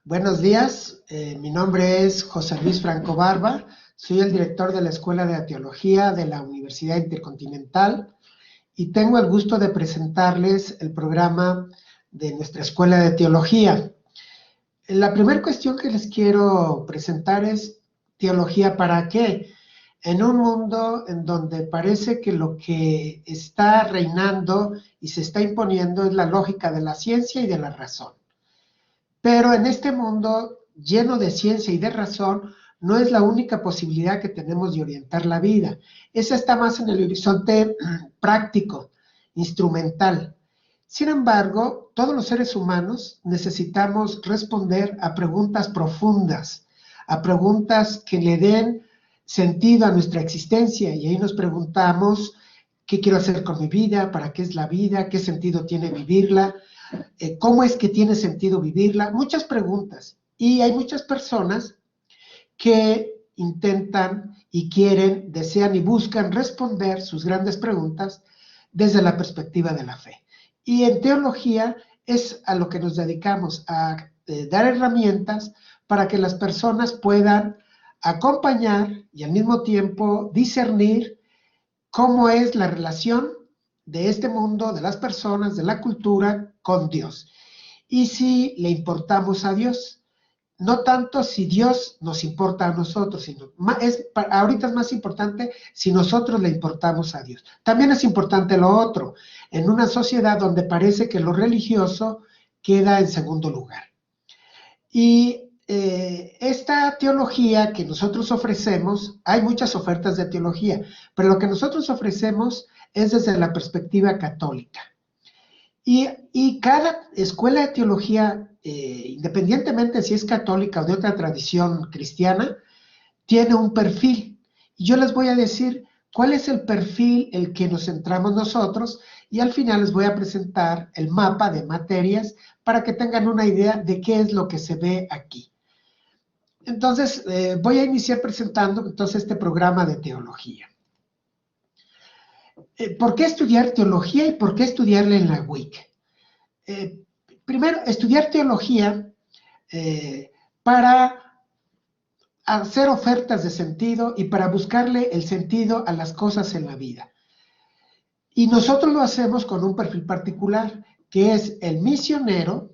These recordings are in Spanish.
Buenos días, mi nombre es José Luis Franco Barba, soy el director de la Escuela de Teología de la Universidad Intercontinental y tengo el gusto de presentarles el programa de nuestra Escuela de Teología. La primera cuestión que les quiero presentar es ¿teología para qué? En un mundo en donde parece que lo que está reinando y se está imponiendo es la lógica de la ciencia y de la razón. Pero en este mundo lleno de ciencia y de razón, no es la única posibilidad que tenemos de orientar la vida. Esa está más en el horizonte práctico, instrumental. Sin embargo, todos los seres humanos necesitamos responder a preguntas profundas, a preguntas que le den sentido a nuestra existencia. Y ahí nos preguntamos, ¿qué quiero hacer con mi vida? ¿Para qué es la vida? ¿Qué sentido tiene vivirla? ¿Cómo es que tiene sentido vivirla? Muchas preguntas. Y hay muchas personas que intentan y quieren, desean y buscan responder sus grandes preguntas desde la perspectiva de la fe. Y en teología es a lo que nos dedicamos, a dar herramientas para que las personas puedan acompañar y al mismo tiempo discernir cómo es la relación de este mundo, de las personas, de la cultura con Dios. Y si le importamos a Dios, no tanto si Dios nos importa a nosotros, sino ahorita es más importante si nosotros le importamos a Dios. También es importante lo otro, en una sociedad donde parece que lo religioso queda en segundo lugar. Y esta teología que nosotros ofrecemos, hay muchas ofertas de teología, pero lo que nosotros ofrecemos es desde la perspectiva católica. Y cada escuela de teología, independientemente si es católica o de otra tradición cristiana, tiene un perfil. Y yo les voy a decir cuál es el perfil el que nos centramos nosotros y al final les voy a presentar el mapa de materias para que tengan una idea de qué es lo que se ve aquí. Entonces, voy a iniciar presentando entonces este programa de teología. ¿Por qué estudiar teología y por qué estudiarla en la UIC? Primero, estudiar teología para hacer ofertas de sentido y para buscarle el sentido a las cosas en la vida. Y nosotros lo hacemos con un perfil particular, que es el misionero.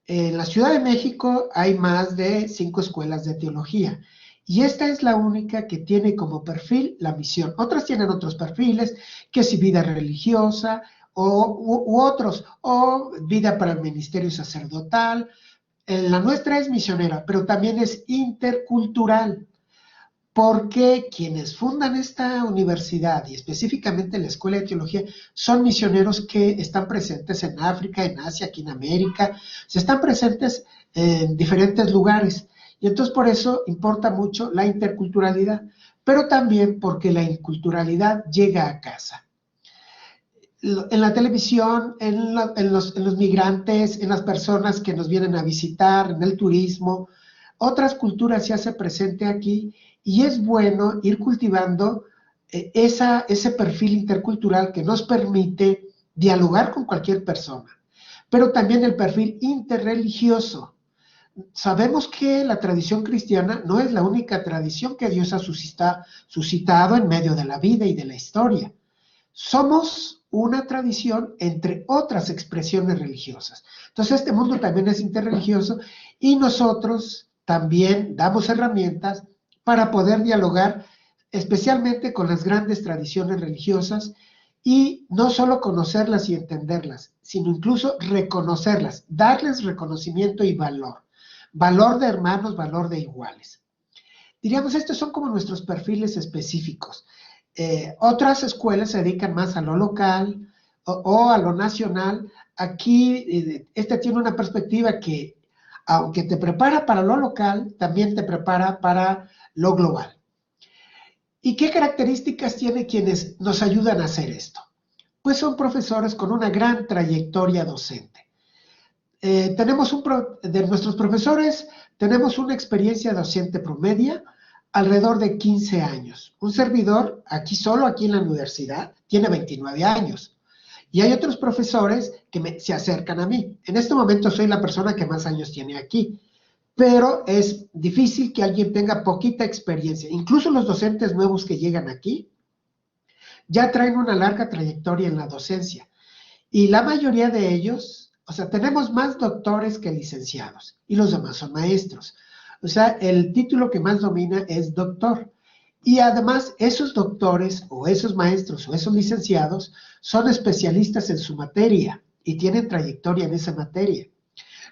En la Ciudad de México hay más de 5 escuelas de teología y esta es la única que tiene como perfil la misión. Otras tienen otros perfiles, que si vida religiosa u otros, o vida para el ministerio sacerdotal. La nuestra es misionera, pero también es intercultural, porque quienes fundan esta universidad y específicamente la Escuela de Teología son misioneros que están presentes en África, en Asia, aquí en América, están presentes en diferentes lugares. Y entonces por eso importa mucho la interculturalidad, pero también porque la inculturalidad llega a casa. En la televisión, en los migrantes, en las personas que nos vienen a visitar, en el turismo, otras culturas se hacen presente aquí y es bueno ir cultivando ese perfil intercultural que nos permite dialogar con cualquier persona, pero también el perfil interreligioso. Sabemos que la tradición cristiana no es la única tradición que Dios ha suscitado en medio de la vida y de la historia. Somos una tradición entre otras expresiones religiosas. Entonces, este mundo también es interreligioso y nosotros también damos herramientas para poder dialogar especialmente con las grandes tradiciones religiosas y no solo conocerlas y entenderlas, sino incluso reconocerlas, darles reconocimiento y valor. Valor de hermanos, valor de iguales. Diríamos, estos son como nuestros perfiles específicos. Otras escuelas se dedican más a lo local o a lo nacional. Aquí, tiene una perspectiva que, aunque te prepara para lo local, también te prepara para lo global. ¿Y qué características tiene quienes nos ayudan a hacer esto? Pues son profesores con una gran trayectoria docente. De nuestros profesores, tenemos una experiencia docente promedia alrededor de 15 años. Un servidor, solo aquí en la universidad, tiene 29 años. Y hay otros profesores que se acercan a mí. En este momento soy la persona que más años tiene aquí. pero es difícil que alguien tenga poquita experiencia. Incluso los docentes nuevos que llegan aquí ya traen una larga trayectoria en la docencia. Y la mayoría de ellos, o sea, tenemos más doctores que licenciados y los demás son maestros. O sea, el título que más domina es doctor. Y además, esos doctores o esos maestros o esos licenciados son especialistas en su materia y tienen trayectoria en esa materia.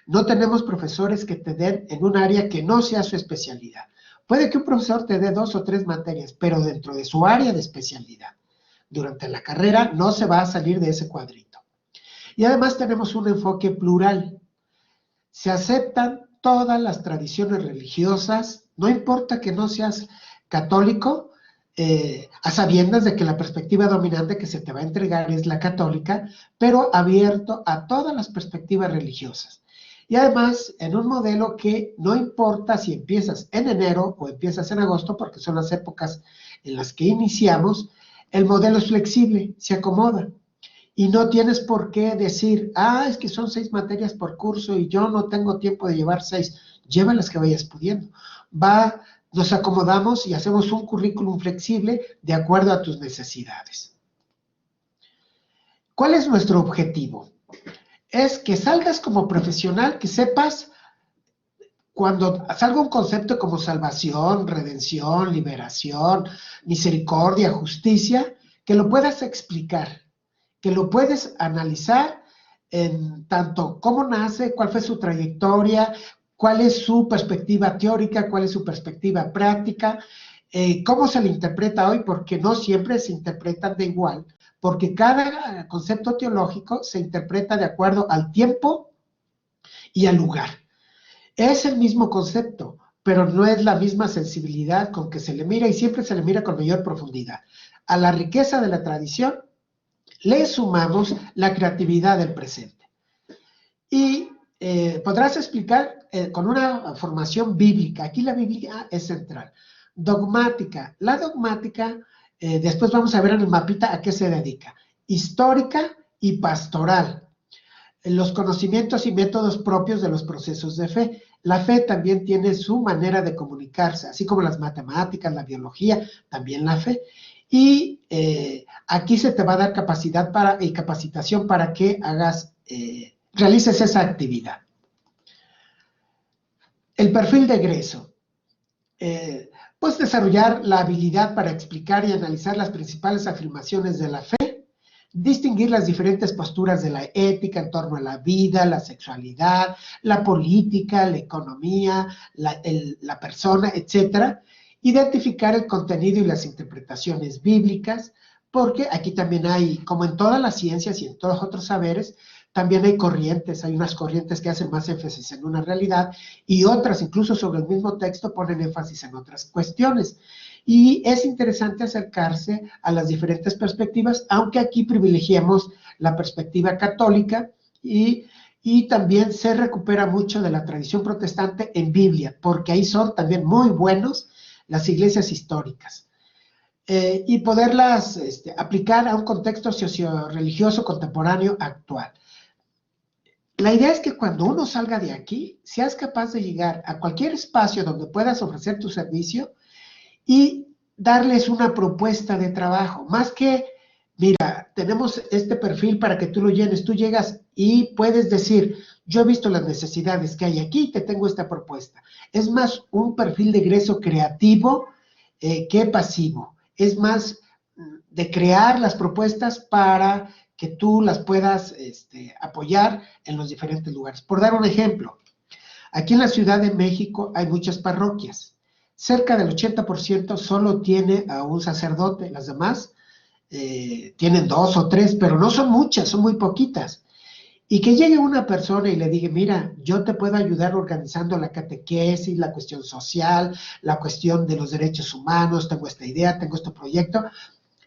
No tenemos profesores que te den en un área que no sea su especialidad. Puede que un profesor te dé 2 o 3 materias, pero dentro de su área de especialidad. Durante la carrera no se va a salir de ese cuadrito. Y además tenemos un enfoque plural. Se aceptan todas las tradiciones religiosas, no importa que no seas católico, a sabiendas de que la perspectiva dominante que se te va a entregar es la católica, pero abierto a todas las perspectivas religiosas. Y además, en un modelo que no importa si empiezas en enero o empiezas en agosto, porque son las épocas en las que iniciamos, el modelo es flexible, se acomoda. Y no tienes por qué decir, es que son 6 materias por curso y yo no tengo tiempo de llevar 6. Lleva las que vayas pudiendo. Nos acomodamos y hacemos un currículum flexible de acuerdo a tus necesidades. ¿Cuál es nuestro objetivo? Es que salgas como profesional, que sepas, cuando salga un concepto como salvación, redención, liberación, misericordia, justicia, que lo puedas explicar, que lo puedes analizar en tanto cómo nace, cuál fue su trayectoria, cuál es su perspectiva teórica, cuál es su perspectiva práctica, cómo se le interpreta hoy, porque no siempre se interpretan de igual, porque cada concepto teológico se interpreta de acuerdo al tiempo y al lugar. Es el mismo concepto, pero no es la misma sensibilidad con que se le mira y siempre se le mira con mayor profundidad. A la riqueza de la tradición le sumamos la creatividad del presente. Y podrás explicar con una formación bíblica. Aquí la Biblia es central. Dogmática. La dogmática, después vamos a ver en el mapita a qué se dedica. Histórica y pastoral. Los conocimientos y métodos propios de los procesos de fe. La fe también tiene su manera de comunicarse, así como las matemáticas, la biología, también la fe. Y aquí se te va a dar capacidad y capacitación para que realices esa actividad. El perfil de egreso. Pues desarrollar la habilidad para explicar y analizar las principales afirmaciones de la fe, distinguir las diferentes posturas de la ética en torno a la vida, la sexualidad, la política, la economía, la persona, etc. Identificar el contenido y las interpretaciones bíblicas, porque aquí también hay, como en todas las ciencias y en todos los otros saberes, también hay corrientes, hay unas corrientes que hacen más énfasis en una realidad y otras, incluso sobre el mismo texto, ponen énfasis en otras cuestiones. Y es interesante acercarse a las diferentes perspectivas, aunque aquí privilegiamos la perspectiva católica y también se recupera mucho de la tradición protestante en Biblia, porque ahí son también muy buenos las iglesias históricas. Y poderlas aplicar a un contexto socio-religioso contemporáneo actual. La idea es que cuando uno salga de aquí, seas capaz de llegar a cualquier espacio donde puedas ofrecer tu servicio y darles una propuesta de trabajo. Más que, mira, tenemos este perfil para que tú lo llenes, tú llegas y puedes decir, yo he visto las necesidades que hay aquí, te tengo esta propuesta. Es más un perfil de egreso creativo que pasivo. Es más de crear las propuestas para que tú las puedas apoyar en los diferentes lugares. Por dar un ejemplo, aquí en la Ciudad de México hay muchas parroquias. Cerca del 80% solo tiene a un sacerdote, las demás tienen 2 o 3, pero no son muchas, son muy poquitas. Y que llegue una persona y le diga, mira, yo te puedo ayudar organizando la catequesis, la cuestión social, la cuestión de los derechos humanos, tengo esta idea, tengo este proyecto,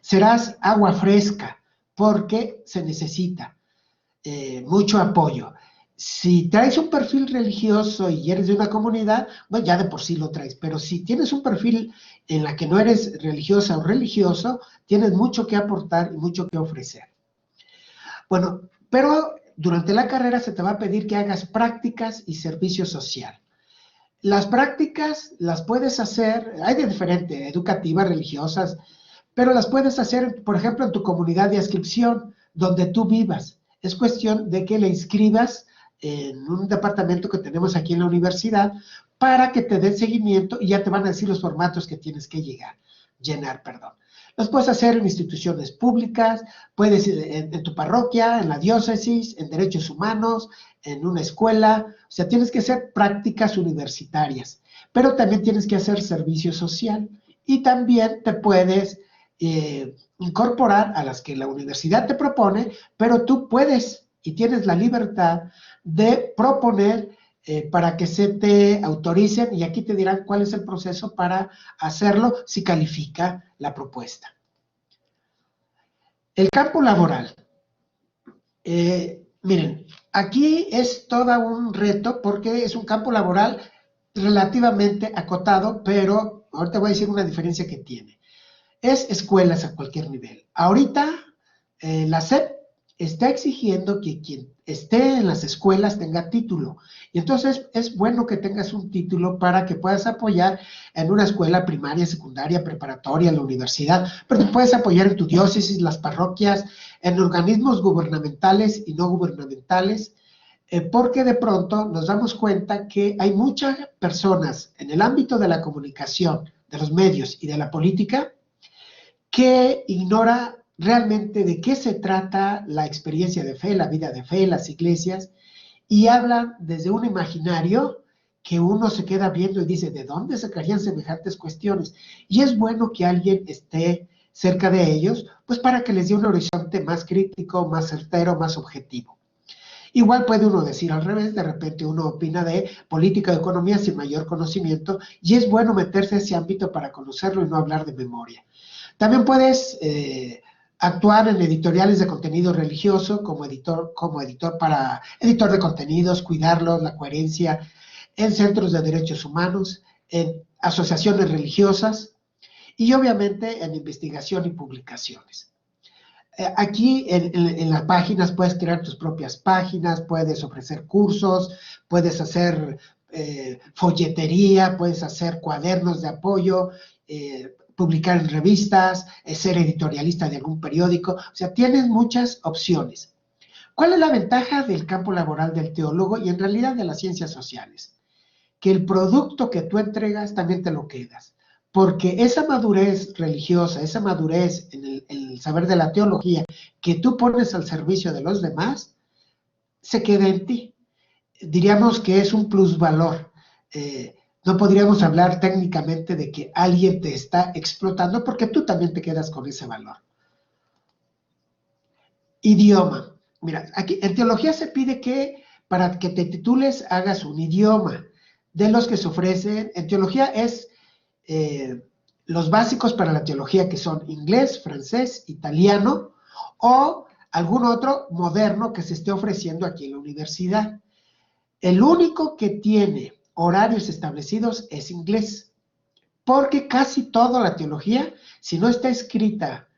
serás agua fresca, porque se necesita mucho apoyo. Si traes un perfil religioso y eres de una comunidad, bueno, ya de por sí lo traes, pero si tienes un perfil en la que no eres religiosa o religioso, tienes mucho que aportar y mucho que ofrecer. Bueno, pero durante la carrera se te va a pedir que hagas prácticas y servicio social. Las prácticas las puedes hacer, hay de diferente, educativas, religiosas, pero las puedes hacer, por ejemplo, en tu comunidad de adscripción, donde tú vivas. Es cuestión de que le inscribas en un departamento que tenemos aquí en la universidad para que te den seguimiento y ya te van a decir los formatos que tienes que llenar. Los puedes hacer en instituciones públicas, puedes ir en tu parroquia, en la diócesis, en derechos humanos, en una escuela. O sea, tienes que hacer prácticas universitarias, pero también tienes que hacer servicio social y también te puedes incorporar a las que la universidad te propone, pero tú puedes y tienes la libertad de proponer para que se te autoricen y aquí te dirán cuál es el proceso para hacerlo si califica la propuesta. El campo laboral. Miren, aquí es todo un reto porque es un campo laboral relativamente acotado, pero ahorita voy a decir una diferencia que tiene. Es escuelas a cualquier nivel. Ahorita la SEP está exigiendo que quien esté en las escuelas tenga título. Y entonces es bueno que tengas un título para que puedas apoyar en una escuela primaria, secundaria, preparatoria, la universidad, pero te puedes apoyar en tu diócesis, las parroquias, en organismos gubernamentales y no gubernamentales, porque de pronto nos damos cuenta que hay muchas personas en el ámbito de la comunicación, de los medios y de la política que ignora realmente de qué se trata la experiencia de fe, la vida de fe, las iglesias, y hablan desde un imaginario que uno se queda viendo y dice, ¿de dónde sacarían semejantes cuestiones? Y es bueno que alguien esté cerca de ellos, pues para que les dé un horizonte más crítico, más certero, más objetivo. Igual puede uno decir al revés, de repente uno opina de política de economía sin mayor conocimiento, y es bueno meterse a ese ámbito para conocerlo y no hablar de memoria. También puedes actuar en editoriales de contenido religioso como editor de contenidos, cuidarlos, la coherencia, en centros de derechos humanos, en asociaciones religiosas y obviamente en investigación y publicaciones. Aquí en las páginas puedes crear tus propias páginas, puedes ofrecer cursos, puedes hacer folletería, puedes hacer cuadernos de apoyo, publicar en revistas, ser editorialista de algún periódico, o sea, tienes muchas opciones. ¿Cuál es la ventaja del campo laboral del teólogo y en realidad de las ciencias sociales? Que el producto que tú entregas también te lo quedas, porque esa madurez religiosa, esa madurez en el saber de la teología que tú pones al servicio de los demás, se queda en ti. Diríamos que es un plusvalor. No podríamos hablar técnicamente de que alguien te está explotando porque tú también te quedas con ese valor. Idioma. Mira, aquí en teología se pide que para que te titules hagas un idioma. De los que se ofrecen, en teología es los básicos para la teología que son inglés, francés, italiano o algún otro moderno que se esté ofreciendo aquí en la universidad. El único que tiene horarios establecidos es inglés, porque casi toda la teología, si no está escrita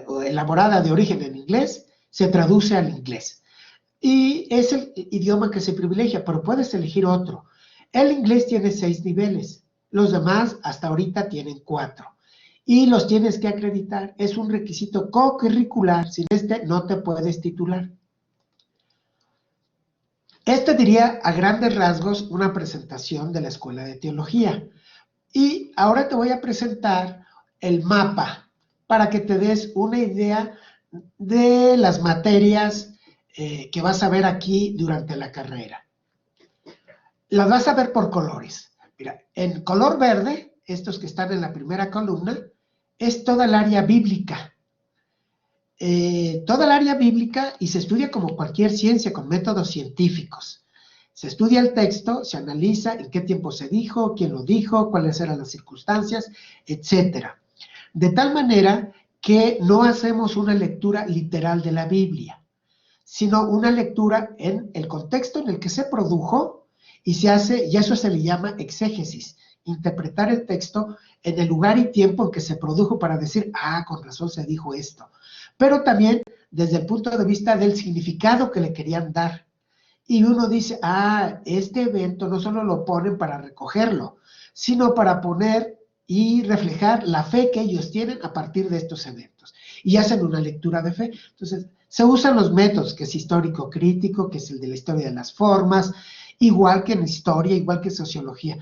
o elaborada de origen en inglés, se traduce al inglés. Y es el idioma que se privilegia, pero puedes elegir otro. El inglés tiene 6 niveles, los demás hasta ahorita tienen 4. Y los tienes que acreditar, es un requisito co-curricular, sin este no te puedes titular. Este diría a grandes rasgos una presentación de la Escuela de Teología. Y ahora te voy a presentar el mapa para que te des una idea de las materias que vas a ver aquí durante la carrera. Las vas a ver por colores. Mira, en color verde, estos que están en la primera columna, es toda el área bíblica. Toda el área bíblica y se estudia como cualquier ciencia con métodos científicos. Se estudia el texto, se analiza en qué tiempo se dijo, quién lo dijo, cuáles eran las circunstancias, etc. De tal manera que no hacemos una lectura literal de la Biblia, sino una lectura en el contexto en el que se produjo y se hace, y eso se le llama exégesis, interpretar el texto en el lugar y tiempo en que se produjo para decir, con razón se dijo esto. Pero también desde el punto de vista del significado que le querían dar. Y uno dice, este evento no solo lo ponen para recogerlo, sino para poner y reflejar la fe que ellos tienen a partir de estos eventos. Y hacen una lectura de fe. Entonces, se usan los métodos, que es histórico-crítico, que es el de la historia de las formas, igual que en historia, igual que en sociología.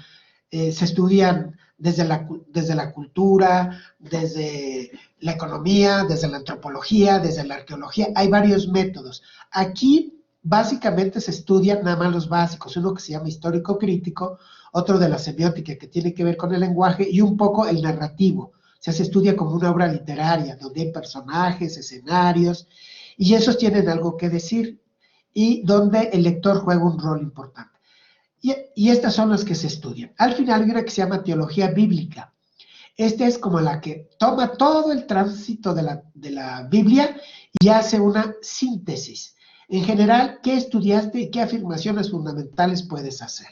Se estudian desde la cultura, desde la economía, desde la antropología, desde la arqueología. Hay varios métodos. Aquí básicamente se estudian nada más los básicos, uno que se llama histórico crítico, otro de la semiótica que tiene que ver con el lenguaje y un poco el narrativo. O sea, se estudia como una obra literaria donde hay personajes, escenarios y esos tienen algo que decir y donde el lector juega un rol importante. Y estas son las que se estudian. Al final hay una que se llama teología bíblica. Esta es como la que toma todo el tránsito de la Biblia y hace una síntesis. En general, ¿qué estudiaste y qué afirmaciones fundamentales puedes hacer?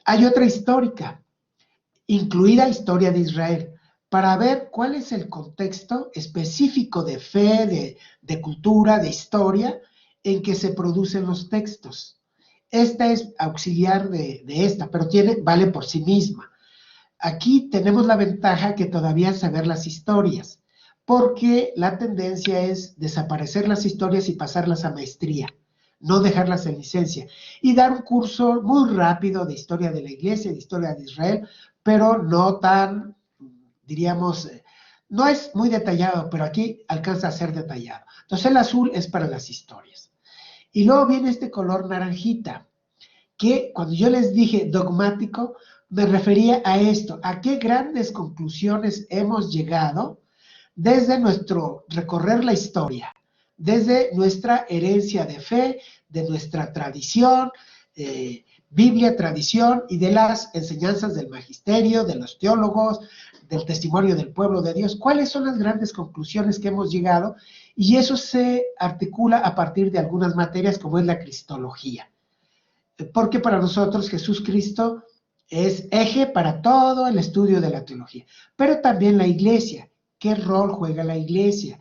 Hay otra histórica, incluida historia de Israel, para ver cuál es el contexto específico de fe, de cultura, de historia, en que se producen los textos. Esta es auxiliar de esta, pero vale por sí misma. Aquí tenemos la ventaja que todavía es saber las historias, porque la tendencia es desaparecer las historias y pasarlas a maestría, no dejarlas en licencia, y dar un curso muy rápido de historia de la iglesia, de historia de Israel, pero no tan, diríamos, no es muy detallado, pero aquí alcanza a ser detallado. Entonces el azul es para las historias. Y luego viene este color naranjita, que cuando yo les dije dogmático, me refería a esto, a qué grandes conclusiones hemos llegado desde nuestro recorrer la historia, desde nuestra herencia de fe, de nuestra tradición, Biblia, tradición y de las enseñanzas del magisterio, de los teólogos, del testimonio del pueblo de Dios. ¿Cuáles son las grandes conclusiones que hemos llegado? Y eso se articula a partir de algunas materias como es la cristología. Porque para nosotros Jesús Cristo es eje para todo el estudio de la teología, pero también la iglesia. ¿Qué rol juega la iglesia?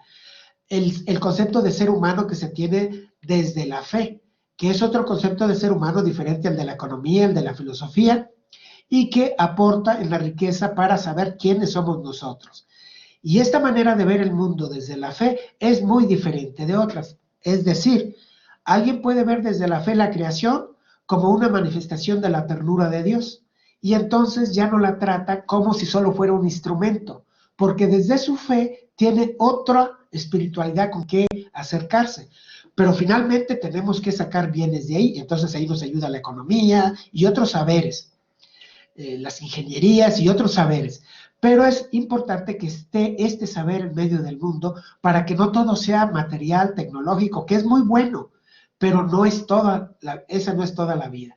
El concepto de ser humano que se tiene desde la fe, que es otro concepto de ser humano diferente al de la economía, el de la filosofía, y que aporta en la riqueza para saber quiénes somos nosotros. Y esta manera de ver el mundo desde la fe es muy diferente de otras. Es decir, alguien puede ver desde la fe la creación como una manifestación de la ternura de Dios, y entonces ya no la trata como si solo fuera un instrumento, porque desde su fe tiene otra espiritualidad con que acercarse. Pero finalmente tenemos que sacar bienes de ahí, entonces ahí nos ayuda la economía y otros saberes, las ingenierías y otros saberes. Pero es importante que esté este saber en medio del mundo para que no todo sea material, tecnológico, que es muy bueno, pero no es esa no es toda la vida.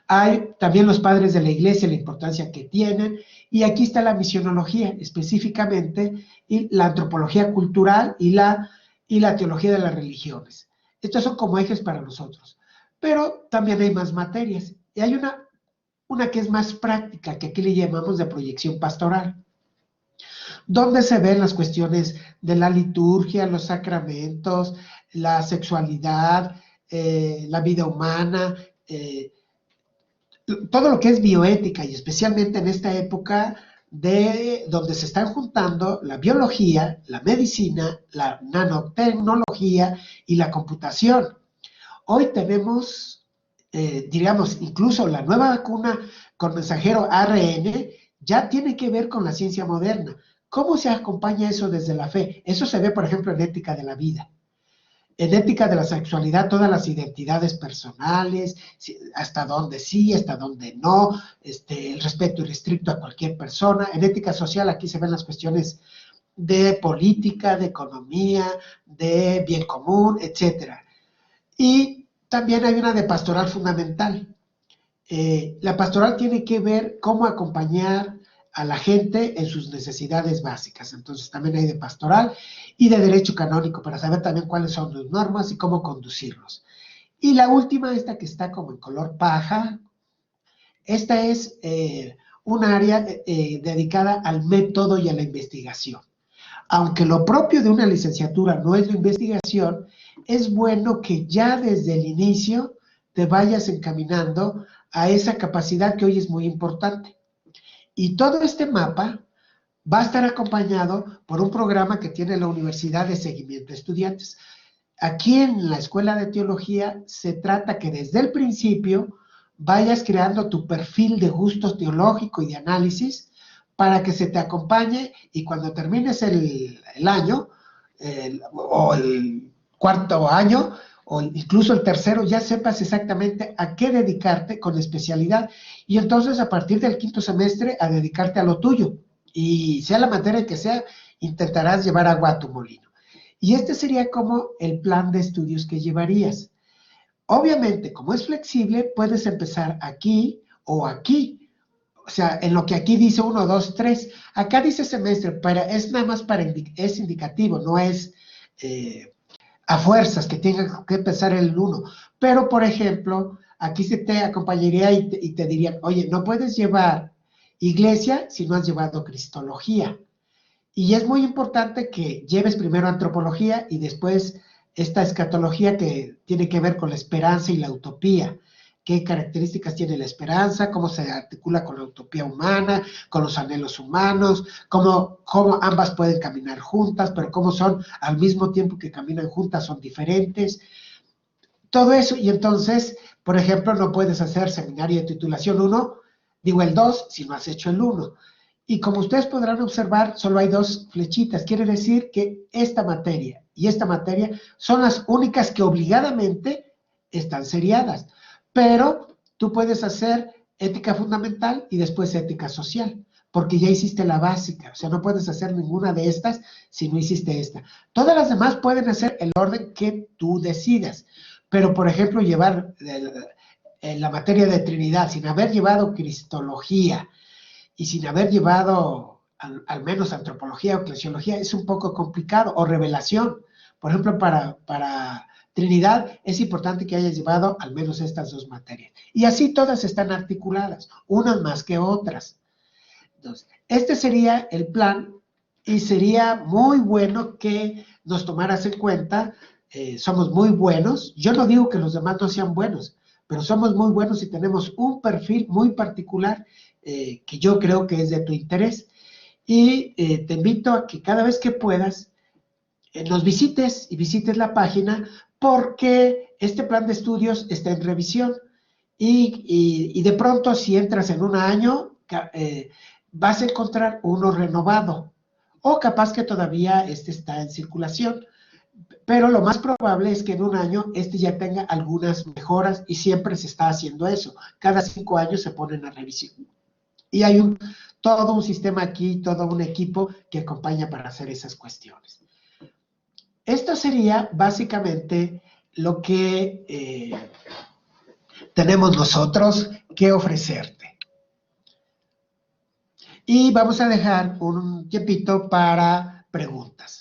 Hay también los padres de la iglesia, la importancia que tienen, y aquí está la misionología específicamente, y la antropología cultural y la teología de las religiones. Estos son como ejes para nosotros, pero también hay más materias, y hay una que es más práctica, que aquí le llamamos de proyección pastoral, donde se ven las cuestiones de la liturgia, los sacramentos, la sexualidad, la vida humana, todo lo que es bioética, y especialmente en esta época donde se están juntando la biología, la medicina, la nanotecnología y la computación. Hoy tenemos, diríamos, incluso la nueva vacuna con mensajero ARN ya tiene que ver con la ciencia moderna. ¿Cómo se acompaña eso desde la fe? Eso se ve, por ejemplo, en ética de la vida. En ética de la sexualidad, todas las identidades personales, hasta dónde sí, hasta dónde no, el respeto irrestricto a cualquier persona. En ética social, aquí se ven las cuestiones de política, de economía, de bien común, etc. Y también hay una de pastoral fundamental. La pastoral tiene que ver cómo acompañar a la gente en sus necesidades básicas. Entonces también hay de pastoral y de derecho canónico para saber también cuáles son las normas y cómo conducirlos. Y la última, esta que está como en color paja, esta es un área dedicada al método y a la investigación. Aunque lo propio de una licenciatura no es la investigación, es bueno que ya desde el inicio te vayas encaminando a esa capacidad que hoy es muy importante. Y todo este mapa va a estar acompañado por un programa que tiene la Universidad de Seguimiento de Estudiantes. Aquí en la Escuela de Teología se trata que desde el principio vayas creando tu perfil de gusto teológico y de análisis para que se te acompañe y cuando termines el año o el cuarto año o incluso el tercero ya sepas exactamente a qué dedicarte con especialidad y entonces a partir del quinto semestre a dedicarte a lo tuyo y sea la materia que sea, intentarás llevar agua a tu molino. Y este sería como el plan de estudios que llevarías. Obviamente, como es flexible, puedes empezar aquí o aquí. O sea, en lo que aquí dice 1, 2, 3. Acá dice semestre, pero es nada más es indicativo, no es a fuerzas que tenga que empezar el 1. Pero, por ejemplo, aquí se te acompañaría y te dirían, oye, no puedes llevar iglesia si no has llevado cristología. Y es muy importante que lleves primero antropología y después esta escatología que tiene que ver con la esperanza y la utopía. ¿Qué características tiene la esperanza? ¿Cómo se articula con la utopía humana, con los anhelos humanos? ¿Cómo ambas pueden caminar juntas, pero cómo son al mismo tiempo que caminan juntas son diferentes? Todo eso, y entonces, por ejemplo, no puedes hacer seminario de titulación 1, digo el 2, si no has hecho el 1. Y como ustedes podrán observar, solo hay 2 flechitas. Quiere decir que esta materia y esta materia son las únicas que obligadamente están seriadas. Pero tú puedes hacer ética fundamental y después ética social, porque ya hiciste la básica. O sea, no puedes hacer ninguna de estas si no hiciste esta. Todas las demás pueden hacer el orden que tú decidas. Pero, por ejemplo, llevar la materia de Trinidad sin haber llevado cristología, y sin haber llevado al menos antropología o eclesiología es un poco complicado, o revelación. Por ejemplo, para Trinidad es importante que hayas llevado al menos estas 2 materias. Y así todas están articuladas, unas más que otras. Entonces, este sería el plan y sería muy bueno que nos tomaras en cuenta. Somos muy buenos. Yo no digo que los demás no sean buenos, pero somos muy buenos y tenemos un perfil muy particular que yo creo que es de tu interés. Y te invito a que cada vez que puedas nos visites y visites la página porque este plan de estudios está en revisión y de pronto si entras en un año vas a encontrar uno renovado o capaz que todavía este está en circulación. Pero lo más probable es que en un año este ya tenga algunas mejoras y siempre se está haciendo eso. Cada 5 años se ponen a revisión. Y hay todo un sistema aquí, todo un equipo que acompaña para hacer esas cuestiones. Esto sería básicamente lo que tenemos nosotros que ofrecerte. Y vamos a dejar un tiempito para preguntas.